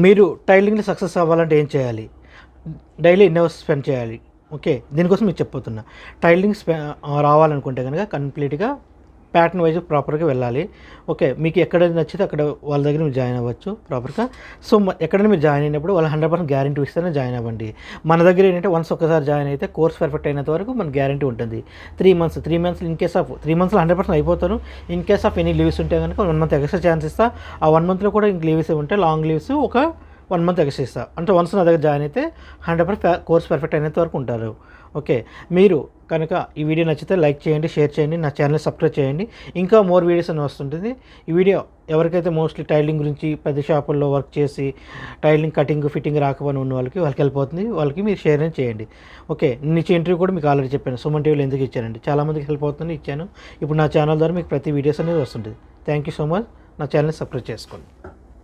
మీరు టైలింగ్లో సక్సెస్ అవ్వాలంటే ఏం చేయాలి, డైలీ ఎన్ని అవర్స్ స్పెండ్ చేయాలి, ఓకే దీనికోసం మీకు చెప్పబోతున్నా. టైలింగ్ రావాలనుకుంటే కనుక కంప్లీట్గా ప్యాటర్న్ వైజ్ ప్రాపర్గా వెళ్ళాలి. ఓకే, మీకు ఎక్కడ నచ్చితే అక్కడ వాళ్ళ దగ్గర మీరు జాయిన్ అవ్వచ్చు ప్రాపర్గా. సో ఎక్కడైనా మీరు జాయిన్ అయినప్పుడు వాళ్ళు 100% గ్యారంటీ ఇస్తేనే జాయిన్ అవ్వండి. మన దగ్గర ఏంటంటే వన్స్ ఒకసారి జాయిన్ అయితే కోర్స్ పర్ఫెక్ట్ అయినంత వరకు మన గ్యారంటీ ఉంటుంది. 3 మంత్స్ ఇన్ కేస్ ఆఫ్ 3 మంత్స్లో 100% అయిపోతాను. In case of any leaves ఉంటే కనుక 1 మంత్ ఎక్స్ట్రా ఛాన్స్ ఇస్తా. ఆ 1 మంత్లో కూడా ఇంక లీవ్స్ ఉంటే లాంగ్ లీవ్స్ ఒక 1 మంత్ ఎక్స్ట్రా ఇస్తా. అంటే వన్స్ నా దగ్గర జాయిన్ అయితే 100% కోర్స్ పర్ఫెక్ట్ అయినంత వరకు ఉంటారు. ఓకే, మీరు కనుక ఈ వీడియో నచ్చితే లైక్ చేయండి, షేర్ చేయండి, నా ఛానల్ సబ్స్క్రైబ్ చేయండి. ఇంకా మోర్ వీడియోస్ అని వస్తుంటుంది. ఈ వీడియో ఎవరికైతే మోస్ట్లీ టైలింగ్ గురించి పెద్ద షాపుల్లో వర్క్ చేసి టైలింగ్ కటింగ్ ఫిట్టింగ్ రాకపోయిన ఉన్న వాళ్ళకి హెల్ప్ అవుతుంది. వాళ్ళకి మీరు షేర్ అని చేయండి. ఓకే, నేను ఇంటర్వ్యూ కూడా మీకు ఆల్రెడీ చెప్పాను, సుమన్ టీవీలో ఎందుకు ఇచ్చానండి, చాలామందికి హెల్ప్ అవుతుంది ఇచ్చాను. ఇప్పుడు నా ఛానల్ ద్వారా మీకు ప్రతి వీడియోస్ అనేది వస్తుంటుంది. Thank you so much. నా ఛానల్ని సబ్స్క్రైబ్ చేసుకోండి.